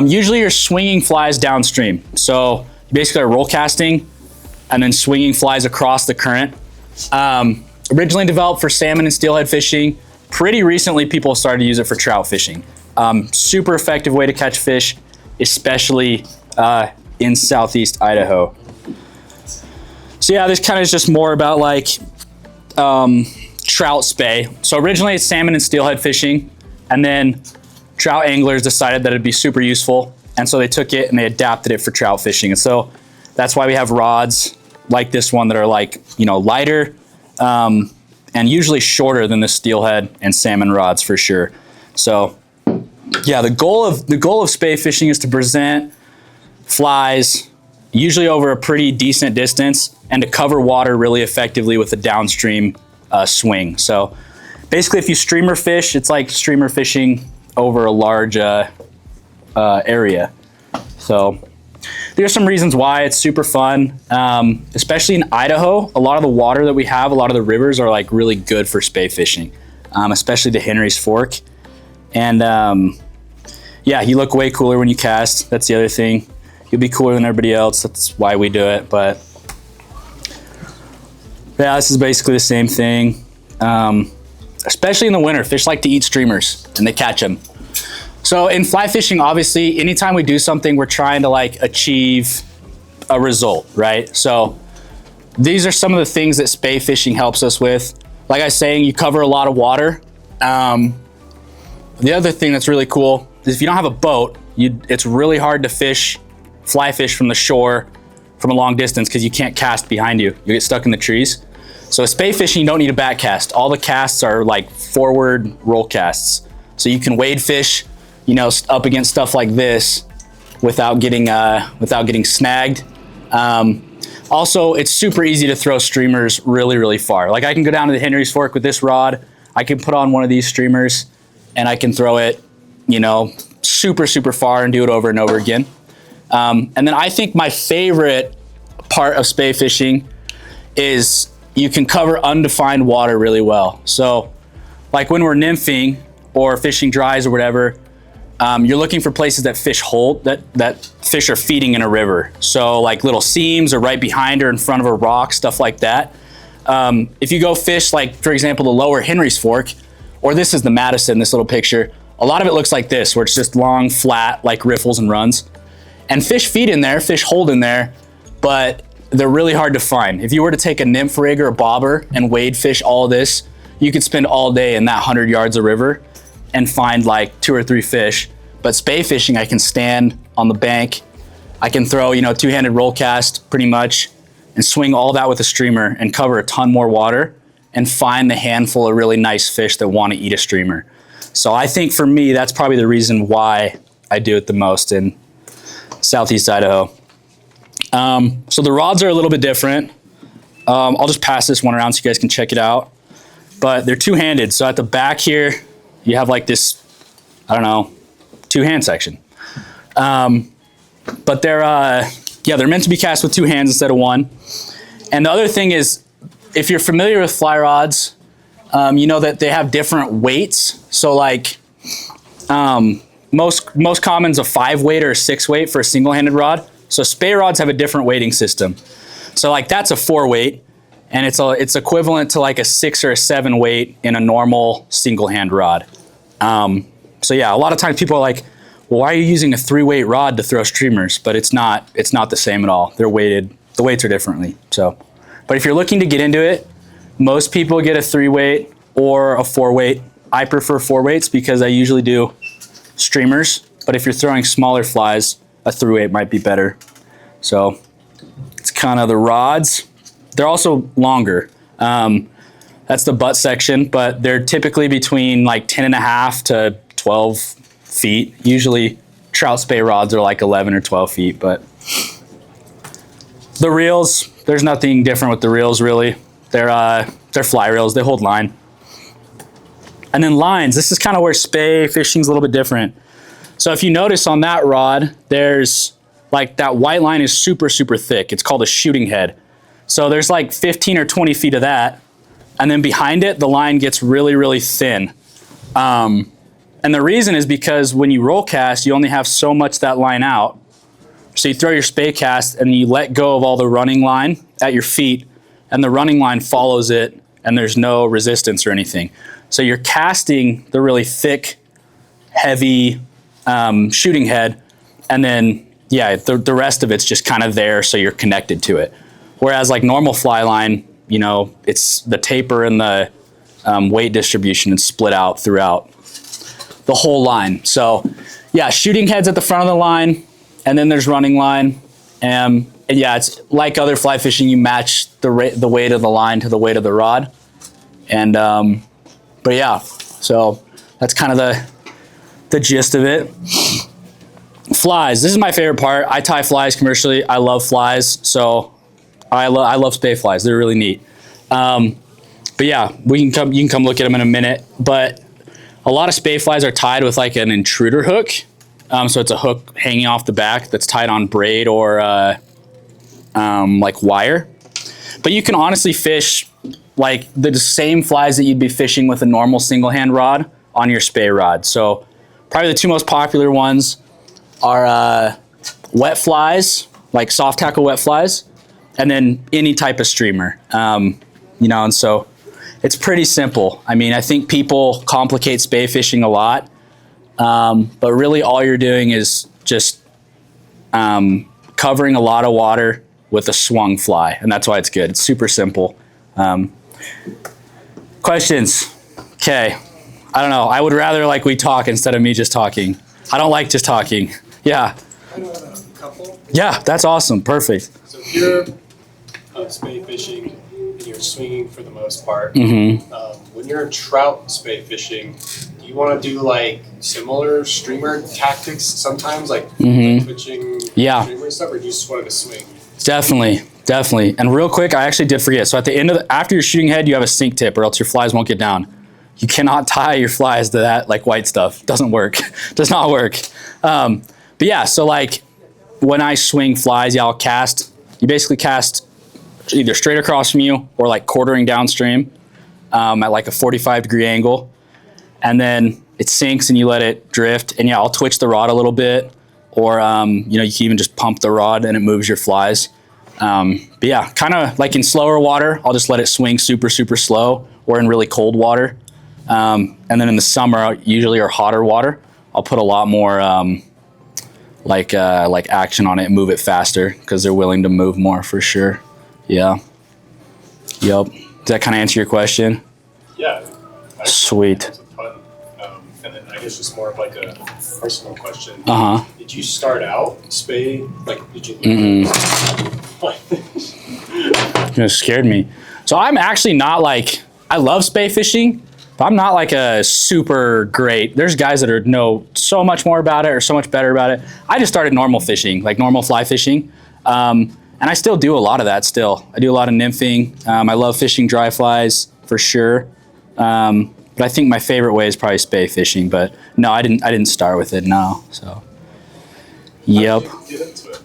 Usually you're swinging flies downstream. So you basically are roll casting and then swinging flies across the current. Originally developed for salmon and steelhead fishing. Pretty recently, people started to use it for trout fishing. Super effective way to catch fish, especially in Southeast Idaho. So yeah, this kind of is just more about like trout spey. So originally it's salmon and steelhead fishing, and then trout anglers decided that it'd be super useful, and so they took it and they adapted it for trout fishing. And so that's why we have rods like this one that are like, you know, lighter and usually shorter than the steelhead and salmon rods for sure. So yeah, the goal of spey fishing is to present flies usually over a pretty decent distance and to cover water really effectively with a downstream swing. So basically if you streamer fish, it's like streamer fishing over a large area. So there's some reasons why it's super fun, especially in Idaho. A lot of the water that we have, a lot of the rivers are like really good for spey fishing, especially the Henry's Fork. And yeah, you look way cooler when you cast. That's the other thing. You'll be cooler than everybody else. That's why we do it. But yeah, this is basically the same thing. Especially in the winter, fish like to eat streamers and they catch them. So in fly fishing, obviously, anytime we do something, we're trying to like achieve a result, right? So these are some of the things that spey fishing helps us with. Like I was saying, you cover a lot of water. The other thing that's really cool is if you don't have a boat, it's really hard to fly fish from the shore from a long distance because you can't cast behind you. You get stuck in the trees. So spey fishing, you don't need a back cast. All the casts are like forward roll casts. So you can wade fish, you know, up against stuff like this without getting snagged. Also, it's super easy to throw streamers really, really far. Like I can go down to the Henry's Fork with this rod. I can put on one of these streamers and I can throw it, you know, super, super far and do it over and over again. And then I think my favorite part of spey fishing is you can cover undefined water really well. So like when we're nymphing or fishing dries or whatever, you're looking for places that fish hold, that fish are feeding in a river. So like little seams or right behind or in front of a rock, stuff like that. If you go fish like, for example, the lower Henry's Fork, or this is the Madison, this little picture, a lot of it looks like this, where it's just long, flat, like riffles and runs. And fish feed in there, fish hold in there, but they're really hard to find. If you were to take a nymph rig or a bobber and wade fish all this, you could spend all day in that 100 yards of river and find like 2 or 3 fish. But spey fishing, I can stand on the bank. I can throw, you know, two-handed roll cast pretty much and swing all that with a streamer and cover a ton more water and find the handful of really nice fish that want to eat a streamer. So I think for me, that's probably the reason why I do it the most in Southeast Idaho. So the rods are a little bit different. I'll just pass this one around so you guys can check it out. But they're two-handed. So at the back here, you have like this, I don't know, two-hand section. But they're meant to be cast with 2 hands instead of 1. And the other thing is, if you're familiar with fly rods, you know that they have different weights. So like most common's a 5 weight or a 6 weight for a single-handed rod. So spey rods have a different weighting system. So like that's a 4 weight, and it's equivalent to like a 6 or a 7 weight in a normal single-hand rod. So yeah, a lot of times people are like, well, why are you using a 3 weight rod to throw streamers? But it's not the same at all. They're weighted, the weights are differently. So, but if you're looking to get into it, most people get a 3 weight or a 4 weight. I prefer 4 weights because I usually do streamers, but if you're throwing smaller flies, a 3 weight might be better. So it's kind of the rods. They're also longer. That's the butt section, but they're typically between like 10.5 to 12 feet. Usually trout spey rods are like 11 or 12 feet, but the reels, there's nothing different with the reels really. They're fly reels, they hold line. And then lines, this is kind of where spey fishing's a little bit different. So if you notice on that rod, there's like that white line is super, super thick. It's called a shooting head. So there's like 15 or 20 feet of that. And then behind it, the line gets really, really thin. And And the reason is because when you roll cast, you only have so much that line out. So you throw your Spey cast and you let go of all the running line at your feet, and the running line follows it, and there's no resistance or anything. So you're casting the really thick, heavy shooting head, and then the rest of it's just kind of there, so you're connected to it. Whereas like normal fly line, you know, it's the taper and the weight distribution is split out throughout the whole line. So yeah, shooting head's at the front of the line, and then there's running line. And yeah, it's like other fly fishing, you match the weight of the line to the weight of the rod. And but yeah, so that's kind of the gist of it. Flies, this is my favorite part. I tie flies commercially. I love flies, so I love Spey flies. They're really neat. But yeah, you can come look at them in a minute. But a lot of Spey flies are tied with like an intruder hook. So it's a hook hanging off the back that's tied on braid or like wire. But you can honestly fish like the same flies that you'd be fishing with a normal single hand rod on your Spey rod. So probably the two most popular ones are wet flies, like soft tackle wet flies, and then any type of streamer. You know, and so it's pretty simple. I mean, I think people complicate Spey fishing a lot, but really all you're doing is just covering a lot of water with a swung fly, and that's why it's good. It's super simple. Questions? Okay. I don't know. I would rather like we talk instead of me just talking. I don't like just talking. Yeah. I know a couple. Yeah, that's awesome. Perfect. So if you're Spey fishing and you're swinging for the most part, when you're trout Spey fishing, do you want to do like similar streamer tactics sometimes, like twitching streamer stuff, or do you just want to swing? Definitely. And real quick, I actually did forget. So at the end of after your shooting head, you have a sink tip, or else your flies won't get down. You cannot tie your flies to that like white stuff. Doesn't work. Does not work. But yeah, so like when I swing flies, I'll cast. You basically cast either straight across from you or like quartering downstream at like a 45-degree angle, and then it sinks and you let it drift. And yeah, I'll twitch the rod a little bit, or you know, you can even just pump the rod and it moves your flies. But yeah, kind of like in slower water, I'll just let it swing super slow, or in really cold water. And then in the summer, usually or hotter water, I'll put a lot more like action on it and move it faster, because they're willing to move more for sure. Yeah. Yep. Does that kind of answer your question? Yeah. Sweet. And then I guess just more of like a personal question. Did you start out Spey? Like, did you? You scared me. So I'm actually not like, I love Spey fishing, but I'm not like a super great. There's guys that know so much more about it or so much better about it. I just started normal fishing, like normal fly fishing. And I still do a lot of that still. I do a lot of nymphing. I love fishing dry flies for sure. But I think my favorite way is probably Spey fishing. But no, I didn't start with it, no. So, yep. How did you get into it?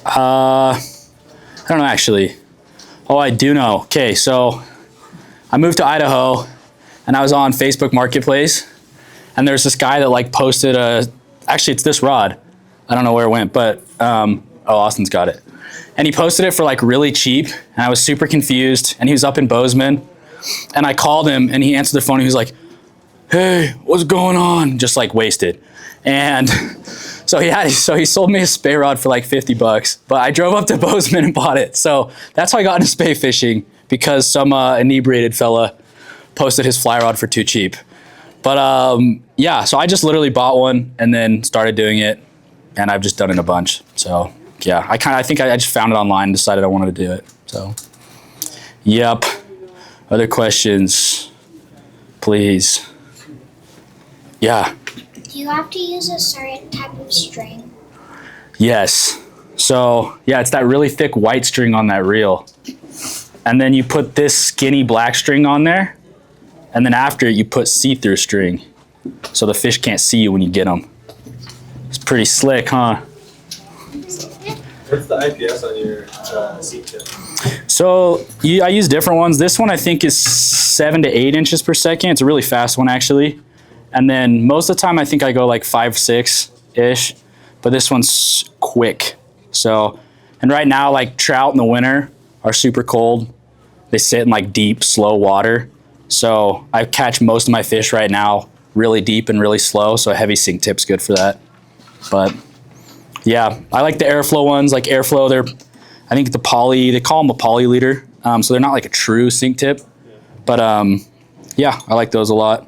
I don't know actually. Oh, I do know. Okay, so I moved to Idaho, and I was on Facebook Marketplace, and there's this guy that like posted actually it's this rod. I don't know where it went, but Austin's got it. And he posted it for like really cheap, and I was super confused, and he was up in Bozeman, and I called him, and he answered the phone, and he was like, "Hey, what's going on?" Just like wasted. And so he sold me a Spey rod for like $50, but I drove up to Bozeman and bought it. So that's how I got into Spey fishing, because some inebriated fella posted his fly rod for too cheap. But yeah, so I just literally bought one and then started doing it, and I've just done it a bunch. So yeah, I think I just found it online and decided I wanted to do it. So yep. Other questions, please? Yeah. Do you have to use a certain type of string? Yes. So yeah, it's that really thick white string on that reel. And then you put this skinny black string on there. And then after it, you put see-through string. So the fish can't see you when you get them. It's pretty slick, huh? What's the IPS on your seat tip? So I use different ones. This one I think is 7 to 8 inches per second. It's a really fast one actually. And then most of the time I think I go like 5, 6-ish, but this one's quick. So, and right now like trout in the winter are super cold. They sit in like deep, slow water. So I catch most of my fish right now really deep and really slow. So a heavy sink tip's good for that. But yeah, I like the airflow ones. Like airflow, I think they call them a poly leader. So they're not like a true sink tip, but yeah, I like those a lot.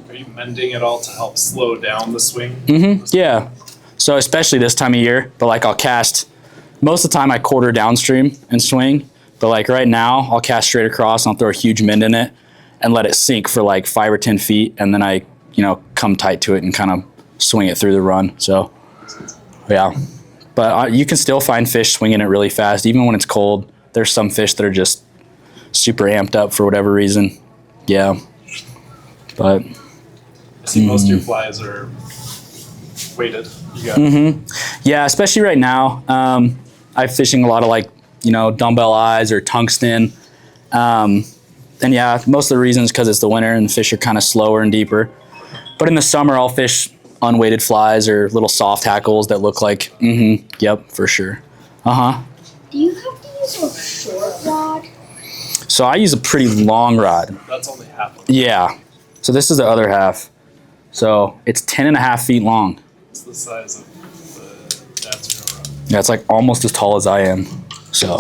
Are you mending at all to help slow down the swing? Yeah. So especially this time of year, but like I'll cast, most of the time I quarter downstream and swing, but like right now I'll cast straight across and I'll throw a huge mend in it and let it sink for like 5 or 10 feet. And then I, come tight to it and kind of swing it through the run. So yeah, but you can still find fish swinging it really fast. Even when it's cold, there's some fish that are just super amped up for whatever reason. Yeah. But I see most of your flies are weighted. You got yeah, especially right now. I'm fishing a lot of like, dumbbell eyes or tungsten. And yeah, most of the reasons because it's the winter and the fish are kind of slower and deeper. But in the summer, I'll fish unweighted flies or little soft hackles that look like, yep, for sure. Do you have to use a short rod? So I use a pretty long rod. That's only half of it. Yeah. So this is the other half. So it's 10.5 feet long. It's the size of the dad's rod. Yeah, it's like almost as tall as I am. So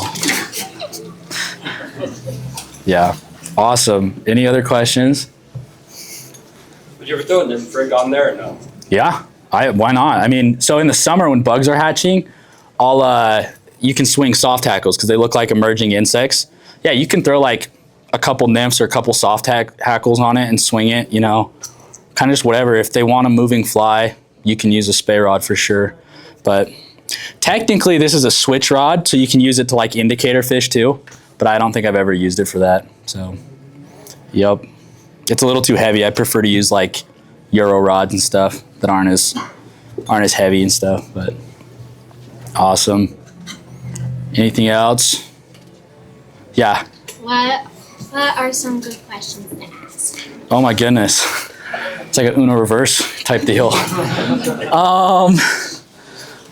yeah, awesome. Any other questions? Would you ever throw a nymph rig on there or no? Yeah, why not? I mean, so in the summer when bugs are hatching, you can swing soft hackles because they look like emerging insects. Yeah, you can throw like a couple nymphs or a couple soft hackles on it and swing it, kind of just whatever. If they want a moving fly, you can use a Spey rod for sure. But technically this is a switch rod, so you can use it to like indicator fish too, but I don't think I've ever used it for that. So, yep. It's a little too heavy. I prefer to use like Euro rods and stuff that aren't as heavy and stuff, but awesome. Anything else? Yeah. What are some good questions to ask? Oh my goodness. It's like an Uno reverse type deal. I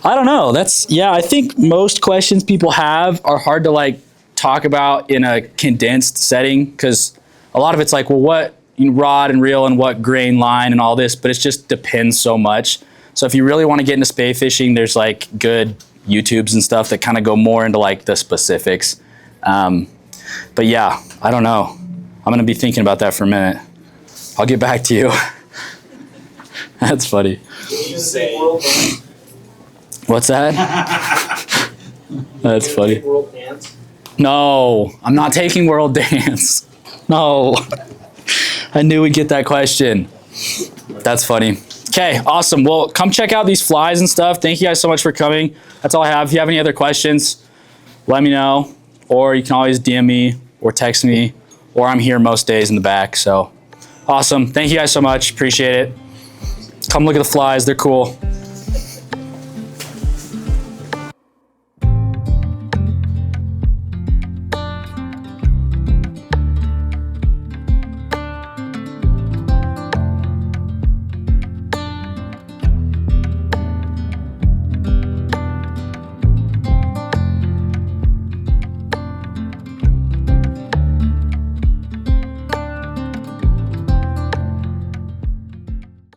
don't know. I think most questions people have are hard to like talk about in a condensed setting because a lot of it's like, well, what rod and reel and what grain line and all this, but it just depends so much. So if you really want to get into Spey fishing, there's like good YouTubes and stuff that kind of go more into like the specifics. But yeah, I don't know. I'm going to be thinking about that for a minute. I'll get back to you. That's funny. You say What's that? That's funny. World Dance? No, I'm not taking World Dance. No. I knew we'd get that question. That's funny. Okay, awesome. Well, come check out these flies and stuff. Thank you guys so much for coming. That's all I have. If you have any other questions, let me know. Or you can always DM me or text me. Or I'm here most days in the back. So awesome. Thank you guys so much. Appreciate it. Come look at the flies. They're cool.